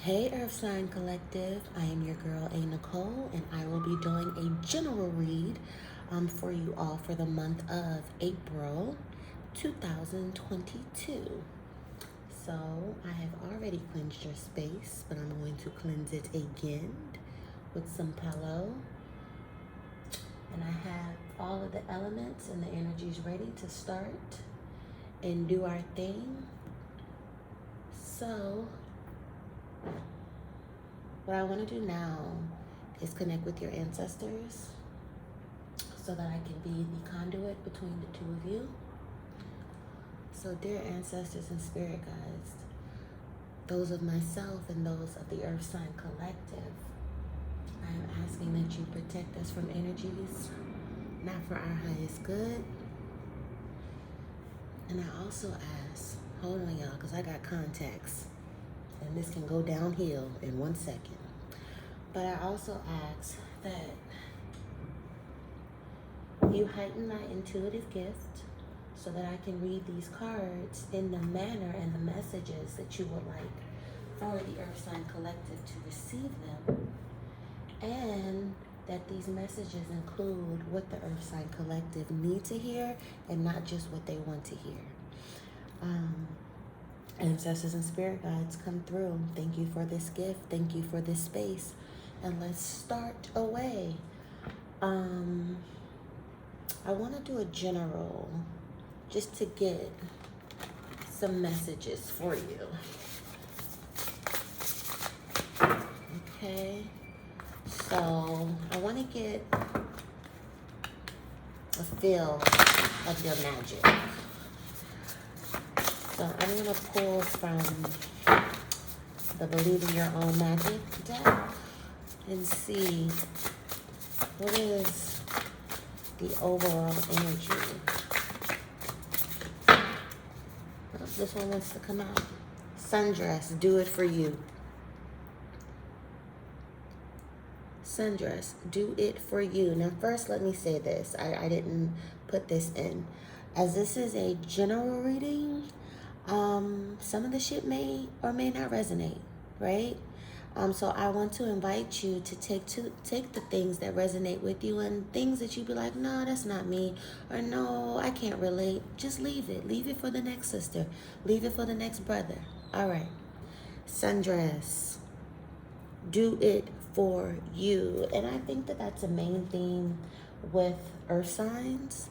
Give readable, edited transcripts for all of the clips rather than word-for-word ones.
Hey Earth Sign Collective, I am your girl A.Nichole, and I will be doing a general read for you all for the month of April 2022. So I have already cleansed your space, but I'm going to cleanse it again with some Palo. And I have all of the elements and the energies ready to start and do our thing. So what I want to do now is connect with your ancestors so that I can be the conduit between the two of you. So dear ancestors and spirit guides, those of myself and those of the Earth Sign Collective, I am asking that you protect us from energies not for our highest good. And I also ask, hold on y'all, because I got contacts and this can go downhill in 1 second. But I also ask that you heighten my intuitive gift so that I can read these cards in the manner and the messages that you would like for the Earth Sign Collective to receive them. And that these messages include what the Earth Sign Collective need to hear and not just what they want to hear. Ancestors and spirit guides, come through. Thank you for this gift. Thank you for this space. And let's start away. I want to do a general just to get some messages for you. Okay. So I want to get a feel of your magic. So I'm going to pull from the Believe in Your Own Magic deck and see what is the overall energy. Oh, this one wants to come out. Sundress, do it for you. Sundress, do it for you. Now first let me say this. I didn't put this in. As this is a general reading, some of the shit may or may not resonate, right? So I want to invite you to take the things that resonate with you and things that you be like, no, that's not me, or no, I can't relate. Just leave it. Leave it for the next sister. Leave it for the next brother. All right. Sundress, do it for you. And I think that that's a main theme with earth signs.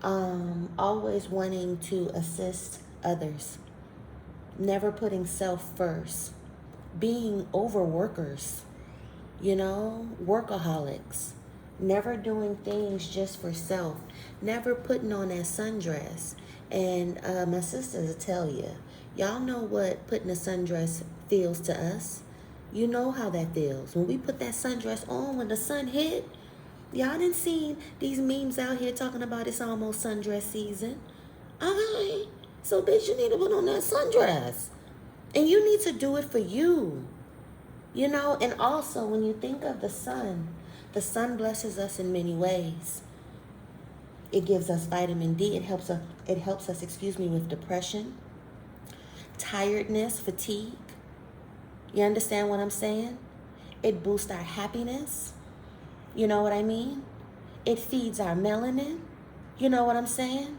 Always wanting to assist others, never putting self first, being overworkers, workaholics, never doing things just for self, never putting on that sundress. And my sisters will tell you, y'all know what putting a sundress feels to us. You know how that feels. When we put that sundress on, when the sun hit, y'all done seen these memes out here talking about it's almost sundress season. Alright, so bitch, you need to put on that sundress. And you need to do it for you. And also when you think of the sun blesses us in many ways. It gives us vitamin D. It helps us, with depression, tiredness, fatigue. You understand what I'm saying? It boosts our happiness. You know what I mean? It feeds our melanin. You know what I'm saying?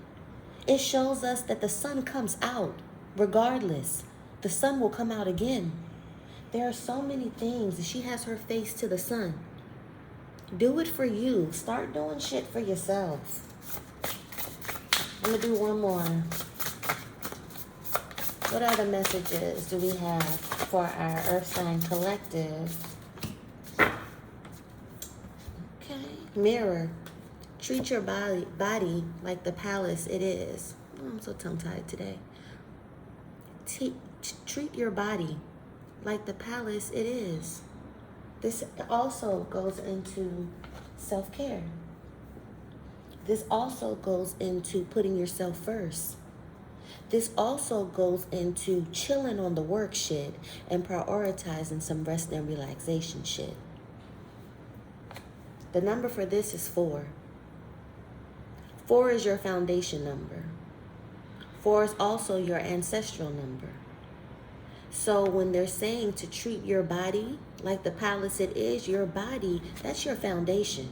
It shows us that the sun comes out regardless. The sun will come out again. There are so many things. She has her face to the sun. Do it for you. Start doing shit for yourself. I'm going to do one more. What other messages do we have for our Earth Sign Collective? Okay. Mirror. Treat your body like the palace it is. Oh, I'm so tongue-tied today. Treat your body like the palace it is. This also goes into self-care. This also goes into putting yourself first. This also goes into chilling on the work shit and prioritizing some rest and relaxation shit. The number for this is 4. 4 is your foundation number. 4 is also your ancestral number. So when they're saying to treat your body like the palace it is, your body, that's your foundation.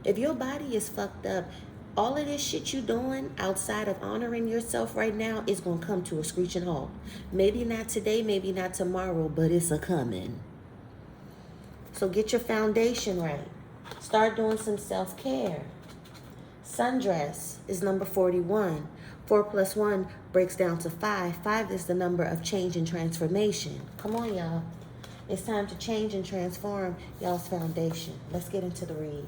If your body is fucked up, all of this shit you doing outside of honoring yourself right now is going to come to a screeching halt. Maybe not today, maybe not tomorrow, but it's a coming. So get your foundation right. Start doing some self-care. Sundress is number 41. 4 plus 1 breaks down to 5. 5 is the number of change and transformation. Come on, y'all. It's time to change and transform y'all's foundation. Let's get into the read.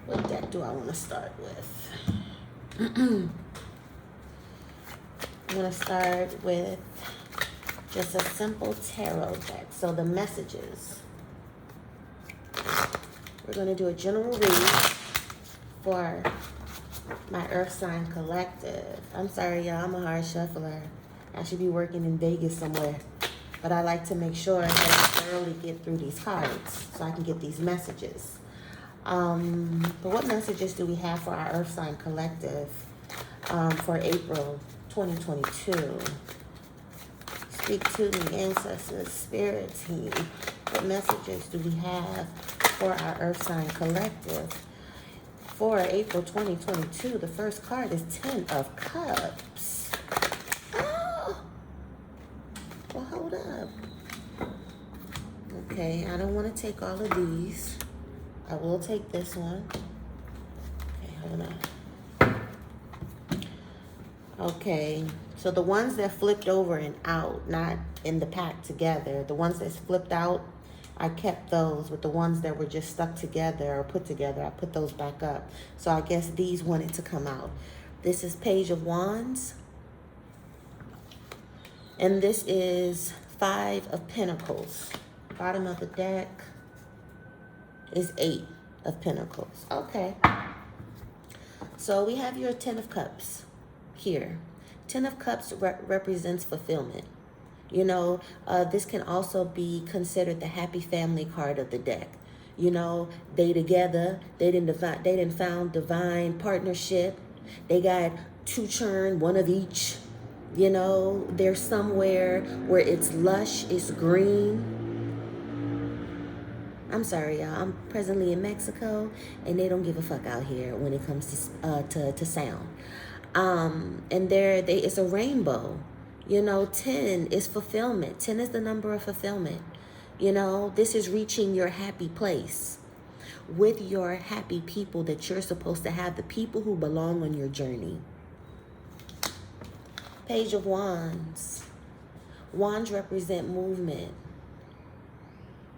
What deck do I want to start with? I'm going to start with just a simple tarot deck. So the messages. We're going to do a general read for my Earth Sign Collective. I'm sorry, y'all. I'm a hard shuffler. I should be working in Vegas somewhere. But I like to make sure that I thoroughly get through these cards so I can get these messages. But what messages do we have for our Earth Sign Collective for April 2022? Speak to me, ancestors, spirit team. What messages do we have for our Earth Sign Collective for April 2022? The first card is 10 of Cups. Oh! Well, hold up. Okay, I don't want to take all of these. I will take this one. Okay, hold on. Okay, so the ones that flipped over and out, not in the pack together, the ones that's flipped out, I kept those. With the ones that were just stuck together or put together, I put those back up. So I guess these wanted to come out. This is Page of Wands. And this is 5 of Pentacles. Bottom of the deck is 8 of Pentacles. Okay. So we have your 10 of Cups here. 10 of Cups represents fulfillment. You know, this can also be considered the happy family card of the deck. You know, they together, they didn't found divine partnership. They got 2 churn, 1 of each. You know, they're somewhere where it's lush, it's green. I'm sorry, y'all. I'm presently in Mexico, and they don't give a fuck out here when it comes to sound. And it's a rainbow. You know, 10 is fulfillment. 10 is the number of fulfillment. You know, this is reaching your happy place with your happy people that you're supposed to have, the people who belong on your journey. Page of Wands. Wands represent movement.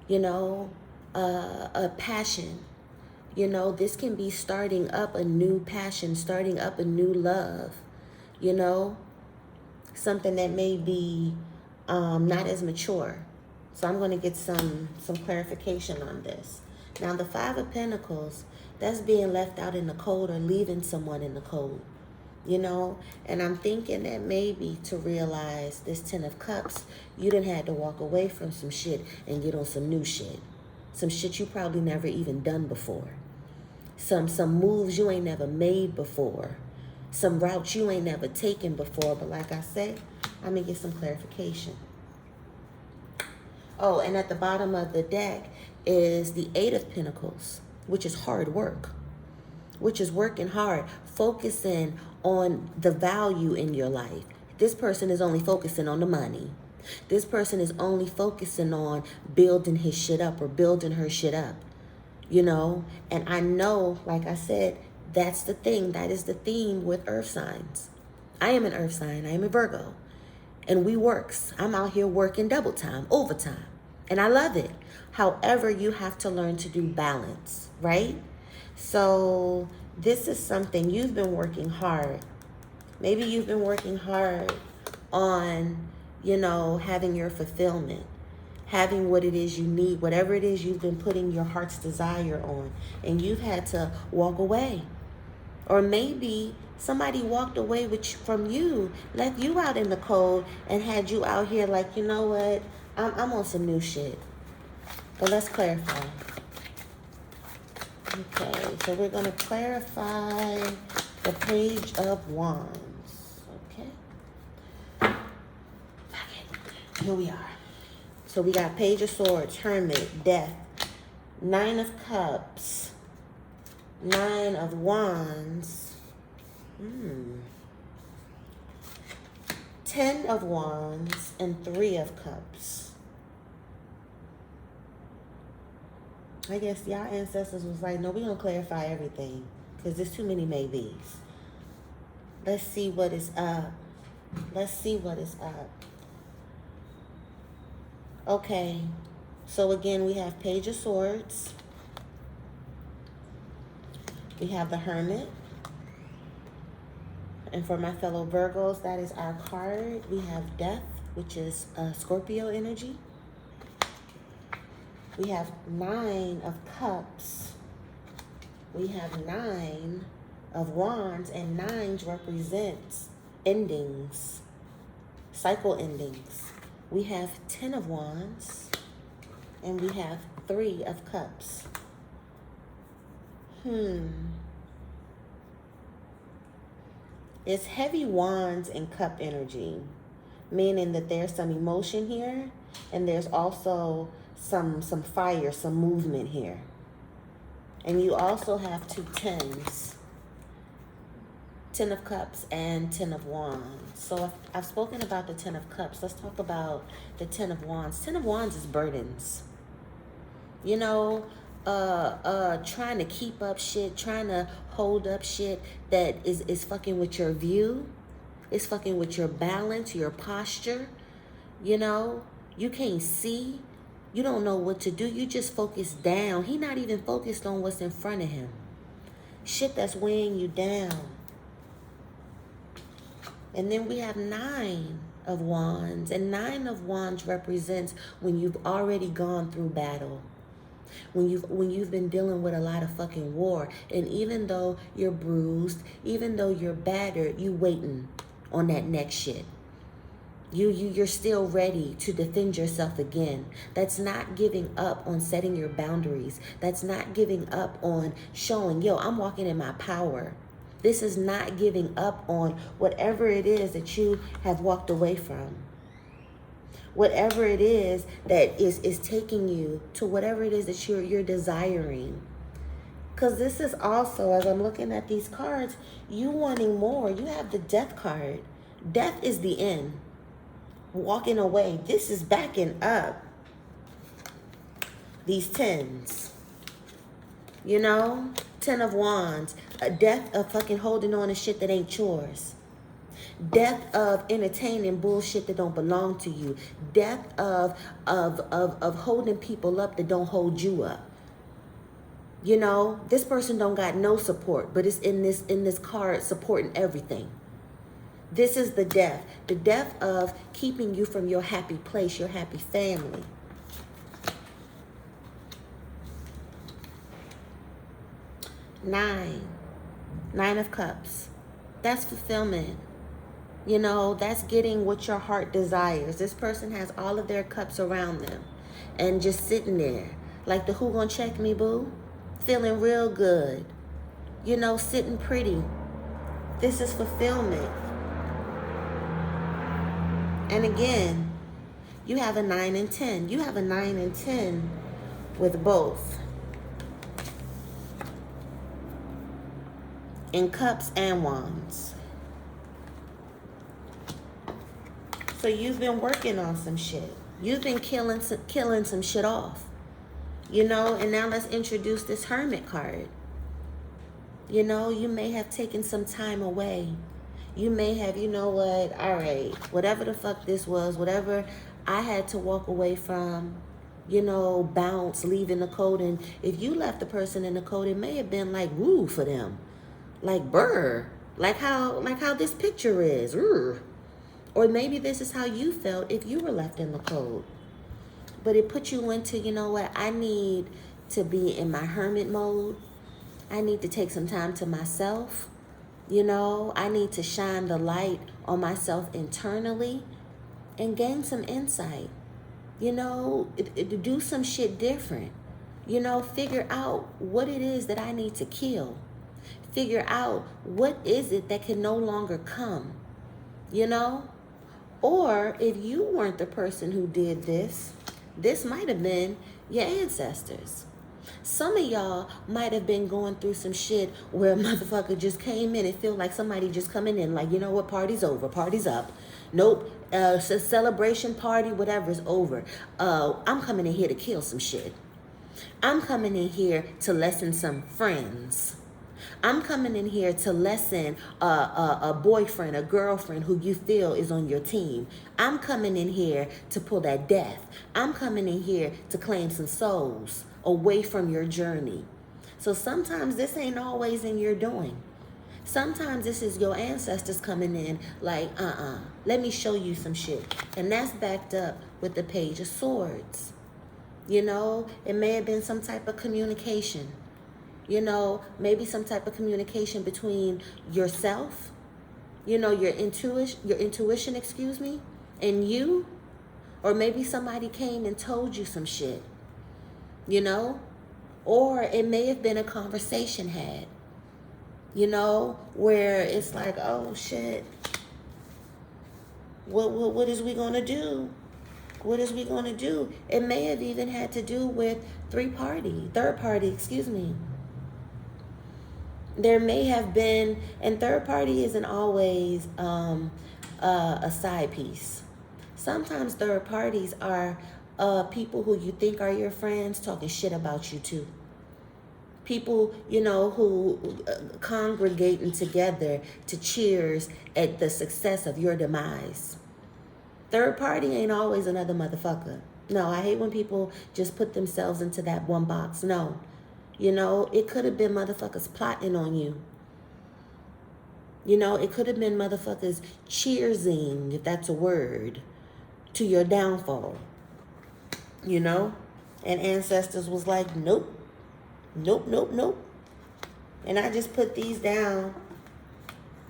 You know, a passion. You know, this can be starting up a new passion, starting up a new love. You know, something that may be not as mature. So I'm going to get some clarification on this. Now, the 5 of Pentacles, that's being left out in the cold or leaving someone in the cold. You know, and I'm thinking that maybe to realize this 10 of Cups, you done had to walk away from some shit and get on some new shit. Some shit you probably never even done before. Some moves you ain't never made before. Some routes you ain't never taken before. But like I said, I'm going to get some clarification. Oh, and at the bottom of the deck is the 8 of Pentacles, which is hard work. Which is working hard, focusing on the value in your life. This person is only focusing on the money. This person is only focusing on building his shit up or building her shit up. You know, and I know, like I said, that's the thing. That is the theme with earth signs. I am an earth sign. I am a Virgo. And we works. I'm out here working double time, overtime. And I love it. However, you have to learn to do balance, right? So this is something you've been working hard. Maybe you've been working hard on, you know, having your fulfillment, having what it is you need, whatever it is you've been putting your heart's desire on, and you've had to walk away. Or maybe somebody walked away from you, left you out in the cold, and had you out here like, you know what, I'm on some new shit. But let's clarify. Okay, so we're going to clarify The Page of Wands. Okay. Here we are. So we got Page of Swords, Hermit, Death, Nine of Cups, Nine of Wands, 10 of Wands, and 3 of Cups. I guess y'all ancestors was like, no, we're going to clarify everything because there's too many maybes. Let's see what is up. Let's see what is up. Okay. So again, we have Page of Swords. We have the Hermit. And for my fellow Virgos, that is our card. We have Death, which is Scorpio energy. We have 9 of Cups. We have 9 of Wands, and 9s represents endings, cycle endings. We have 10 of Wands, and we have 3 of Cups. It's heavy Wands and Cup energy, meaning that there's some emotion here, and there's also some fire, some movement here. And you also have 2 10s, 10 of Cups and 10 of Wands. So I've spoken about the 10 of Cups. Let's talk about the 10 of Wands. 10 of Wands is burdens. You know, trying to keep up shit, trying to hold up shit that is fucking with your view. It's fucking with your balance, your posture. You know, you can't see. You don't know what to do. You just focus down. He not even focused on what's in front of him. Shit that's weighing you down. And then we have 9 of Wands. And 9 of Wands represents when you've already gone through battle. When you've been dealing with a lot of fucking war. And even though you're bruised, even though you're battered, you waiting on that next shit. You're still ready to defend yourself again. That's not giving up on setting your boundaries. That's not giving up on showing, yo, I'm walking in my power. This is not giving up on whatever it is that you have walked away from. Whatever it is that is taking you to whatever it is that you're desiring. Because this is also, as I'm looking at these cards, you wanting more. You have the Death card. Death is the end. Walking away. This is backing up these 10s. You know? 10 of Wands. A death of fucking holding on to shit that ain't yours. Death of entertaining bullshit that don't belong to you. Death of holding people up that don't hold you up. You know, this person don't got no support, but it's in this card supporting everything. This is the death. The death of keeping you from your happy place, your happy family. Nine of Cups. That's fulfillment. You know, that's getting what your heart desires. This person has all of their cups around them and just sitting there like the who gonna check me, boo? Feeling real good. You know, sitting pretty. This is fulfillment. And again, you have a 9 and 10. You have a 9 and 10 with both. In Cups and Wands. So you've been working on some shit. You've been killing some shit off. You know, and now let's introduce this Hermit card. You know, you may have taken some time away. You may have, you know what, all right, whatever the fuck this was, whatever I had to walk away from, you know, bounce, leaving the code. And if you left the person in the code, it may have been like woo for them. Like burr. Like how this picture is. Or maybe this is how you felt if you were left in the code. But it put you into, you know what, I need to be in my hermit mode. I need to take some time to myself. You know, I need to shine the light on myself internally and gain some insight. You know, do some shit different. You know, figure out what it is that I need to kill. figure out what is it that can no longer come, you know? Or if you weren't the person who did this might have been your ancestors. Some of y'all might have been going through some shit where a motherfucker just came in and feel like somebody just coming in like, you know what, party's over, party's up. Nope, celebration party, whatever's over. I'm coming in here to kill some shit. I'm coming in here to lessen some friends. I'm coming in here to lessen a boyfriend, a girlfriend who you feel is on your team. I'm coming in here to pull that death. I'm coming in here to claim some souls away from your journey. So sometimes this ain't always in your doing. Sometimes this is your ancestors coming in like, let me show you some shit. And that's backed up with the Page of Swords. You know, it may have been some type of communication. You know, maybe some type of communication between yourself, you know, your intuition, and you, or maybe somebody came and told you some shit, you know, or it may have been a conversation had, you know, where it's like, oh shit, what is we gonna do? What is we gonna do? It may have even had to do with third party. There may have been, and third party isn't always a side piece. Sometimes third parties are people who you think are your friends talking shit about you too. People, you know, who congregating together to cheers at the success of your demise. Third party ain't always another motherfucker. No, I hate when people just put themselves into that one box. No. You know, it could have been motherfuckers plotting on you. You know, it could have been motherfuckers cheersing, if that's a word, to your downfall. You know? And ancestors was like, nope. Nope, nope, nope. And I just put these down.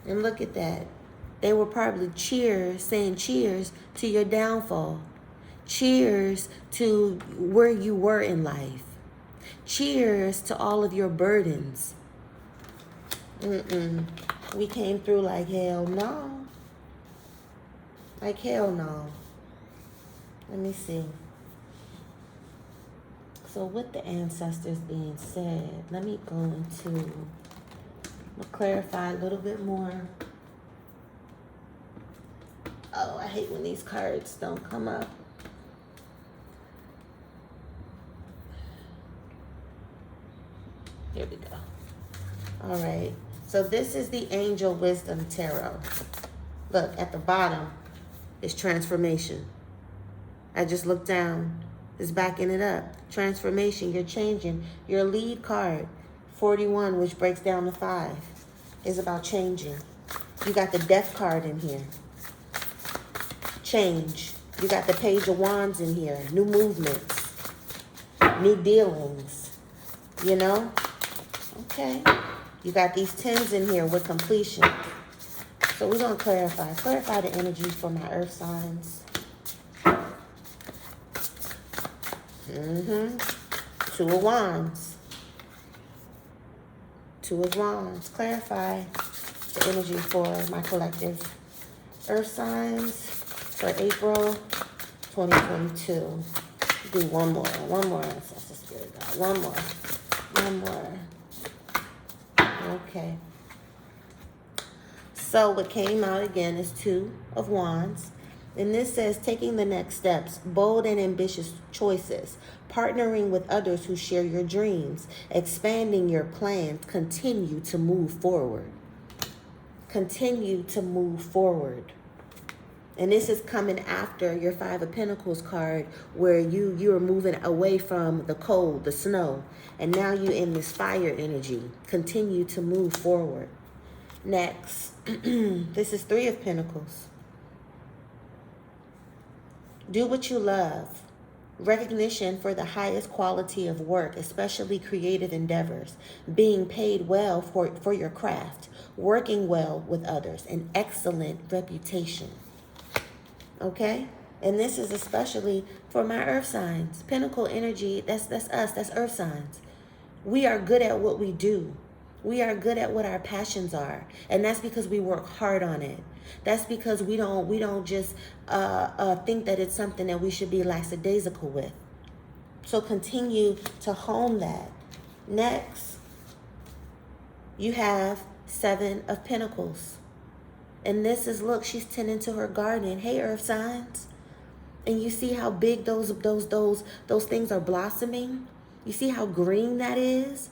And look at that. They were probably saying cheers to your downfall. Cheers to where you were in life. Cheers to all of your burdens. We came through like hell no. Like hell no. Let me see. So with the ancestors being said, let me go into, I'll clarify a little bit more. Oh, I hate when these cards don't come up. Here we go. All right. So this is the Angel Wisdom Tarot. Look, at the bottom is transformation. I just looked down. It's backing it up. Transformation. You're changing. Your lead card, 41, which breaks down to 5, is about changing. You got the Death card in here. Change. You got the Page of Wands in here. New movements. New dealings. You know? Okay. You got these 10s in here with completion. So we're going to clarify. Clarify the energy for my earth signs. 2 of Wands. 2 of Wands. Clarify the energy for my collective earth signs for April 2022. Do one more. One more. Ancestor Spirit God. One more. One more. Okay. So what came out again is 2 of Wands. And this says taking the next steps, bold and ambitious choices, partnering with others who share your dreams, expanding your plans, continue to move forward. Continue to move forward. And this is coming after your 5 of Pentacles card where you are moving away from the cold, the snow. And now you're in this fire energy. Continue to move forward. Next, this is 3 of Pentacles. Do what you love. Recognition for the highest quality of work, especially creative endeavors. Being paid well for your craft. Working well with others. An excellent reputation. Okay? And this is especially for my earth signs. Pentacle energy, that's us, that's earth signs. We are good at what we do. We are good at what our passions are, and that's because we work hard on it. That's because we don't just think that it's something that we should be lackadaisical with. So continue to hone that. Next, you have 7 of Pentacles. And this is, look, she's tending to her garden. Hey, earth signs. And you see how big those things are blossoming? You see how green that is?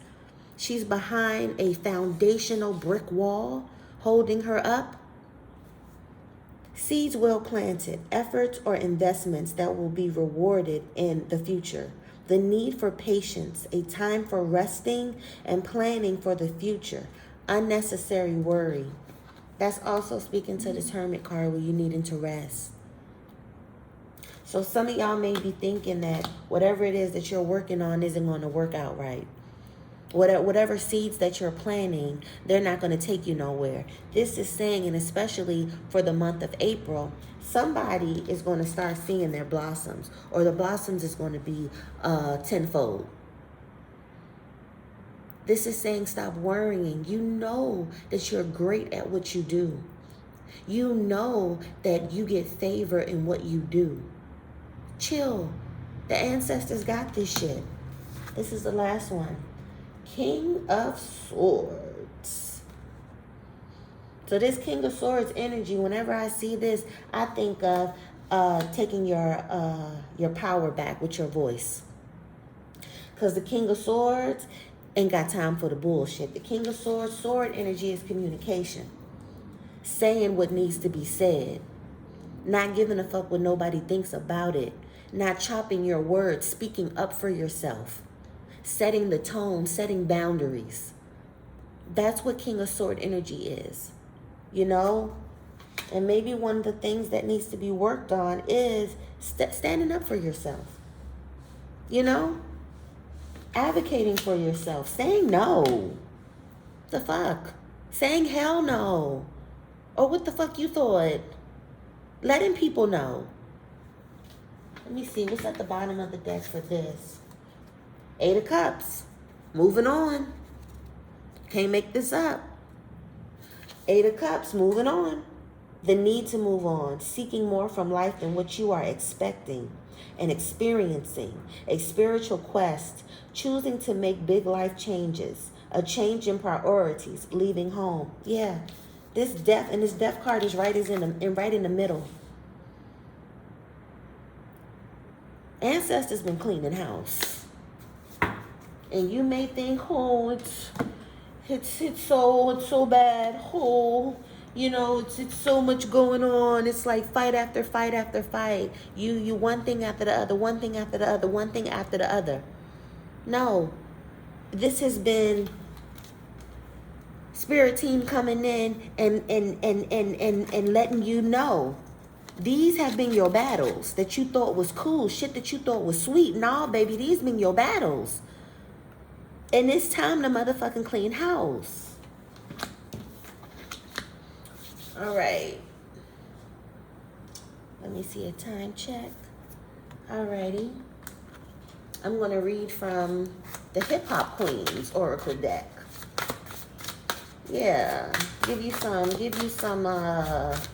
She's behind a foundational brick wall holding her up. Seeds well planted, efforts or investments that will be rewarded in the future. The need for patience, a time for resting and planning for the future. Unnecessary worry. That's also speaking to this Hermit card where you needing to rest. So some of y'all may be thinking that whatever it is that you're working on isn't going to work out right. Whatever seeds that you're planting, they're not going to take you nowhere. This is saying, and especially for the month of April, somebody is going to start seeing their blossoms, or the blossoms is going to be tenfold. This is saying stop worrying. You know that you're great at what you do. You know that you get favor in what you do. Chill. The ancestors got this shit. This is the last one. King of Swords. So this King of Swords energy, whenever I see this, I think of taking your power back with your voice. Because the King of Swords ain't got time for the bullshit. The King of Swords, sword energy is communication. Saying what needs to be said. Not giving a fuck what nobody thinks about it. Not chopping your words, speaking up for yourself. Setting the tone, setting boundaries. That's what King of Sword energy is. You know? And maybe one of the things that needs to be worked on is standing up for yourself. You know? Advocating for yourself. Saying no. The fuck? Saying hell no. Or what the fuck you thought? Letting people know. Let me see. What's at the bottom of the deck for this? 8 of Cups. Moving on. Can't make this up. 8 of Cups. Moving on. The need to move on. Seeking more from life than what you are expecting and experiencing. A spiritual quest. Choosing to make big life changes. A change in priorities. Leaving home. Yeah. This death, and this death card is right in the middle. Ancestors been cleaning house. And you may think, oh, it's so bad. Oh, you know, it's so much going on. It's like fight after fight after fight. You one thing after the other, one thing after the other, one thing after the other. No, this has been spirit team coming in and letting you know. These have been your battles that you thought was cool, shit that you thought was sweet. Nah, baby, these been your battles. And it's time to motherfucking clean house. All right. Let me see a time check. Alrighty. I'm going to read from the Hip Hop Queens Oracle deck. Yeah, give you some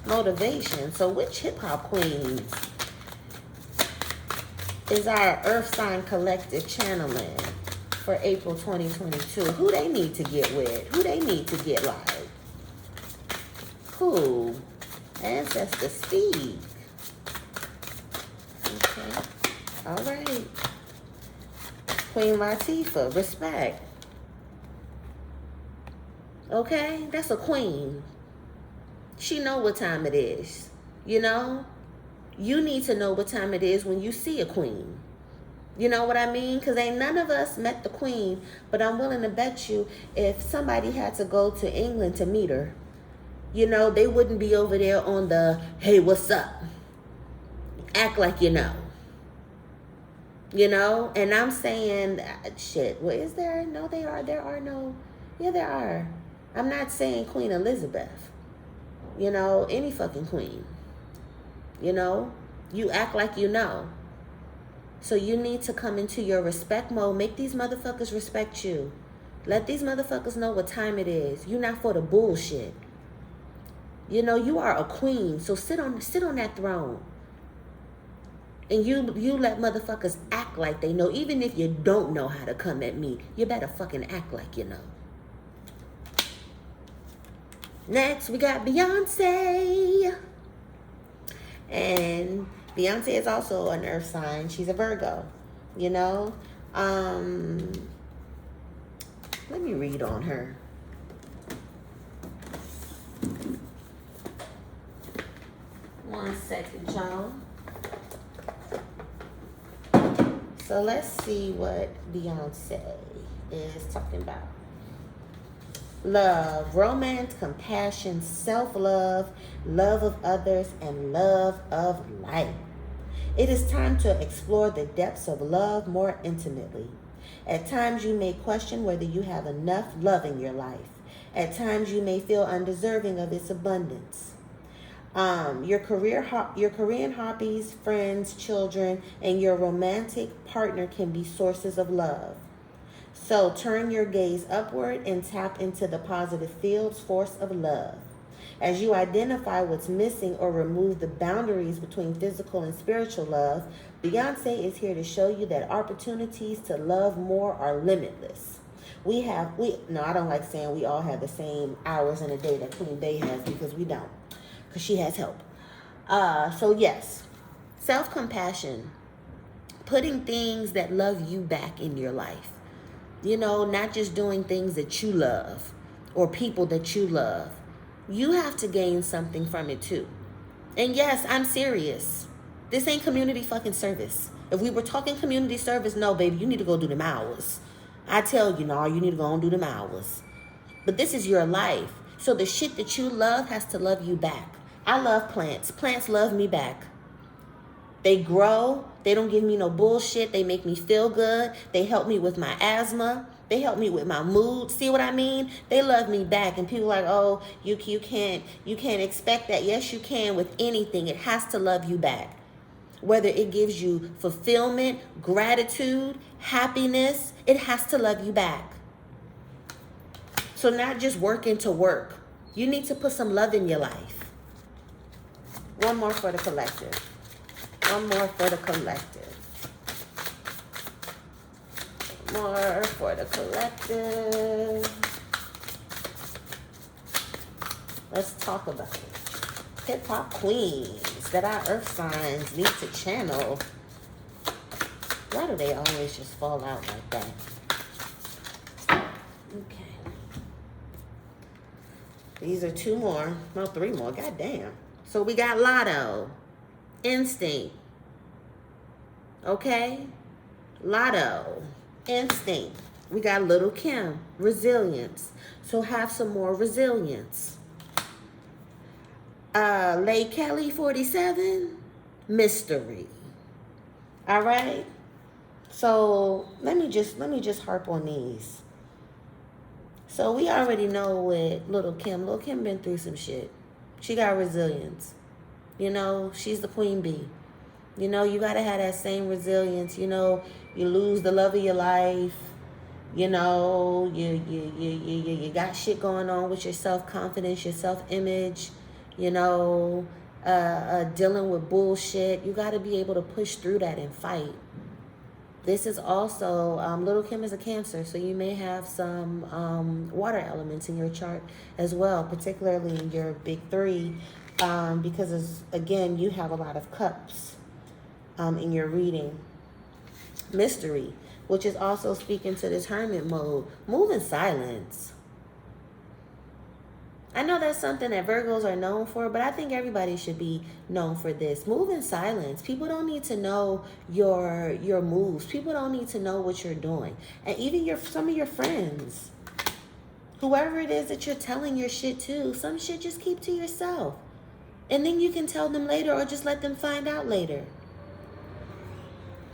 motivation. So which hip hop queens is our Earth Sign Collective channeling for April 2022? Who they need to get with? Who they need to get like? Who? Ancestor speak. Okay. All right. Queen Latifah, respect. Okay, that's a queen. She know what time it is. You know? You need to know what time it is when you see a queen. You know what I mean? Because ain't none of us met the queen, but I'm willing to bet you if somebody had to go to England to meet her, you know, they wouldn't be over there on the, hey, what's up? Act like you know. You know? And I'm saying, shit, well, is there? No, there are no. Yeah, there are. I'm not saying Queen Elizabeth, you know, any fucking queen, you know, you act like you know. So you need to come into your respect mode. Make these motherfuckers respect you. Let these motherfuckers know what time it is. You not for the bullshit. You know, you are a queen, so sit on that throne. And you let motherfuckers act like they know. Even if you don't know how to come at me, you better fucking act like you know. Next, we got Beyonce. And Beyonce is also an earth sign. She's a Virgo, you know. Let me read on her. One second, y'all. So let's see what Beyonce is talking about. Love, romance, compassion, self-love, love of others, and love of life. It is time to explore the depths of love more intimately. At times you may question whether you have enough love in your life. At times you may feel undeserving of its abundance. Your Korean hobbies, friends, children, and your romantic partner can be sources of love. So turn your gaze upward and tap into the positive field's force of love. As you identify what's missing or remove the boundaries between physical and spiritual love, Beyonce is here to show you that opportunities to love more are limitless. I don't like saying we all have the same hours in a day that Queen Bey has, because we don't. Because she has help. So yes, self-compassion, putting things that love you back in your life. You know, not just doing things that you love or people that you love. You have to gain something from it too. And yes, I'm serious. This ain't community fucking service. If we were talking community service, no, baby, you need to go do them hours. I tell you, no, you need to go and do them hours. But this is your life. So the shit that you love has to love you back. I love plants. Plants love me back. They grow. They don't give me no bullshit. They make me feel good. They help me with my asthma. They help me with my mood. See what I mean? They love me back. And people are like, oh, you can't expect that. Yes, you can with anything. It has to love you back. Whether it gives you fulfillment, gratitude, happiness, it has to love you back. So not just working to work. You need to put some love in your life. One more for the collective. One more for the collective. More for the collective. Let's talk about it. Hip-hop queens that our earth signs need to channel. Why do they always just fall out like that? Okay. These are two more. No, three more. God damn. So we got Lotto. Instinct. Okay? Lotto. Instinct. We got Little Kim. Resilience. So have some more resilience. Lay Kelly 47. Mystery. All right? So let me just harp on these. So we already know with Little Kim. Little Kim been through some shit. She got resilience. You know, she's the queen bee. You know, you got to have that same resilience. You know, you lose the love of your life. You know, you got shit going on with your self-confidence, your self-image. You know, dealing with bullshit. You got to be able to push through that and fight. This is also, Little Kim is a Cancer, so you may have some water elements in your chart as well, particularly in your big three, because, again, you have a lot of cups in your reading. Mystery, which is also speaking to this hermit mode. Move in silence. I know that's something that Virgos are known for, but I think everybody should be known for this. Move in silence. People don't need to know your moves. People don't need to know what you're doing. And even some of your friends, whoever it is that you're telling your shit to, some shit just keep to yourself. And then you can tell them later or just let them find out later.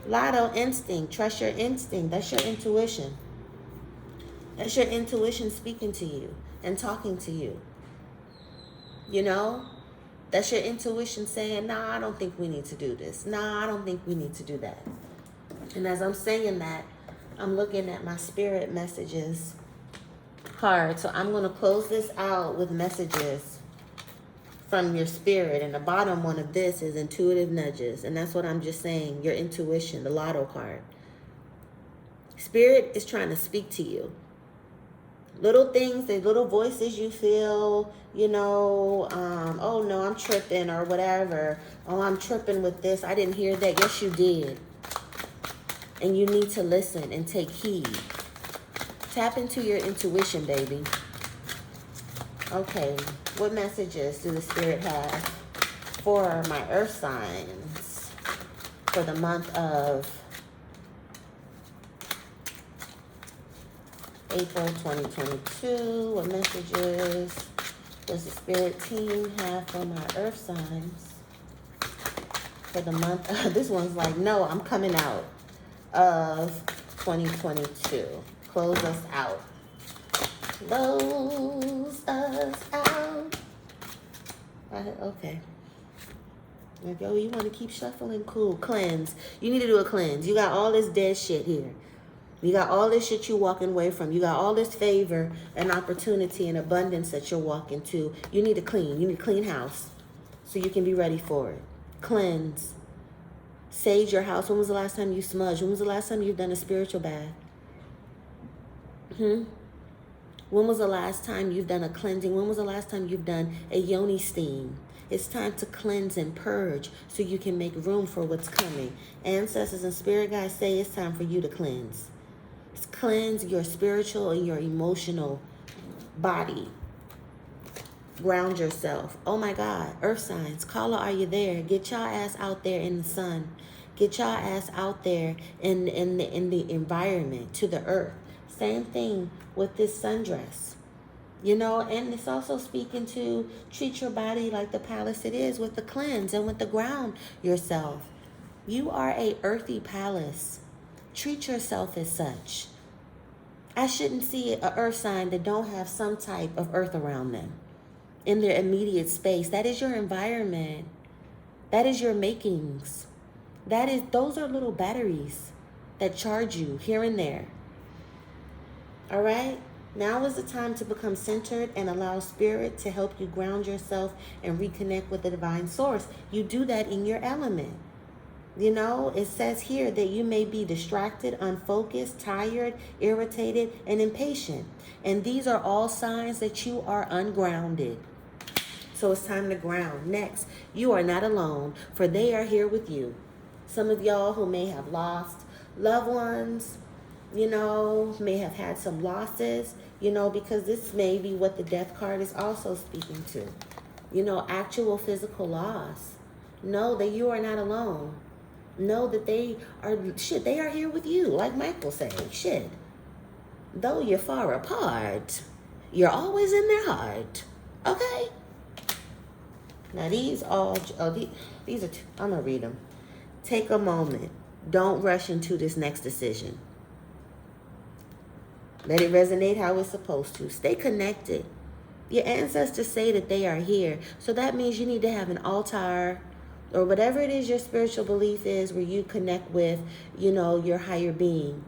Lotto, instinct. Trust your instinct. That's your intuition. That's your intuition speaking to you and talking to you. You know, that's your intuition saying, nah, I don't think we need to do this. Nah, I don't think we need to do that. And as I'm saying that, I'm looking at my spirit messages card. So I'm going to close this out with messages from your spirit. And the bottom one of this is intuitive nudges. And that's what I'm just saying. Your intuition, the lotto card. Spirit is trying to speak to you. Little things, the little voices you feel, you know, oh no, I'm tripping or whatever. Oh, I'm tripping with this. I didn't hear that. Yes, you did. And you need to listen and take heed. Tap into your intuition, baby. Okay, what messages do the Spirit have for my earth signs for the month of April 2022? What messages does the Spirit team have for my earth signs for the month of, this one's like, no, I'm coming out of 2022. Close us out. Close us out. Okay. Like, oh, you want to keep shuffling? Cool. Cleanse. You need to do a cleanse. You got all this dead shit here. You got all this shit you walking away from. You got all this favor and opportunity and abundance that you're walking to. You need to clean. You need to clean house so you can be ready for it. Cleanse. Sage your house. When was the last time you smudged? When was the last time you've done a spiritual bath? When was the last time you've done a cleansing? When was the last time you've done a yoni steam? It's time to cleanse and purge so you can make room for what's coming. Ancestors and spirit guides say it's time for you to cleanse. Cleanse your spiritual and your emotional body. Ground yourself. Oh my God, earth signs. Caller, are you there? Get your ass out there in the sun. Get your ass out there in the environment, to the earth. Same thing with this sundress. You know, and it's also speaking to treat your body like the palace it is, with the cleanse and with the ground yourself. You are a earthy palace. Treat yourself as such. I shouldn't see an earth sign that don't have some type of earth around them in their immediate space. That is your environment. That is your makings. Those are little batteries that charge you here and there. All right? Now is the time to become centered and allow spirit to help you ground yourself and reconnect with the divine source. You do that in your element. You know, it says here that you may be distracted, unfocused, tired, irritated, and impatient. And these are all signs that you are ungrounded. So it's time to ground. Next, you are not alone, for they are here with you. Some of y'all who may have lost loved ones, you know, may have had some losses, you know, because this may be what the death card is also speaking to. You know, actual physical loss. Know that you are not alone. Know that they are here with you, like Michael said. Though you're far apart, you're always in their heart. Okay? Now these are two, I'm going to read them. Take a moment. Don't rush into this next decision. Let it resonate how it's supposed to. Stay connected. Your ancestors say that they are here. So that means you need to have an altar or whatever it is your spiritual belief is, where you connect with, you know, your higher being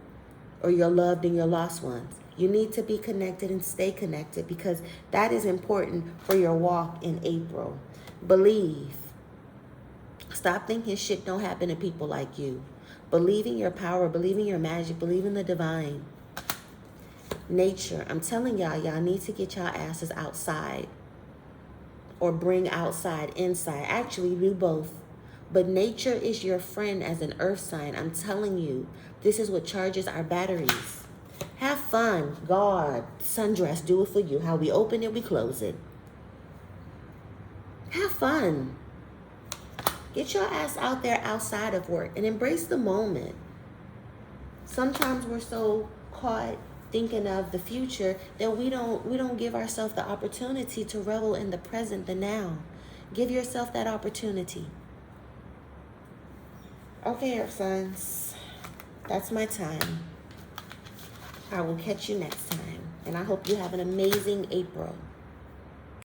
or your loved and your lost ones. You need to be connected and stay connected, because that is important for your walk in April. Believe. Stop thinking shit don't happen to people like you. Believe in your power. Believe in your magic. Believe in the divine. Nature. I'm telling y'all need to get y'all asses outside. Or bring outside, inside. Actually, do both. But nature is your friend as an earth sign. I'm telling you, this is what charges our batteries. Have fun. God, sundress, do it for you. How we open it, we close it. Have fun. Get your ass out there outside of work and embrace the moment. Sometimes we're so caught thinking of the future that we don't give ourselves the opportunity to revel in the present, the now. Give yourself that opportunity. Okay, Earth Signs, that's my time. I will catch you next time, and I hope you have an amazing April.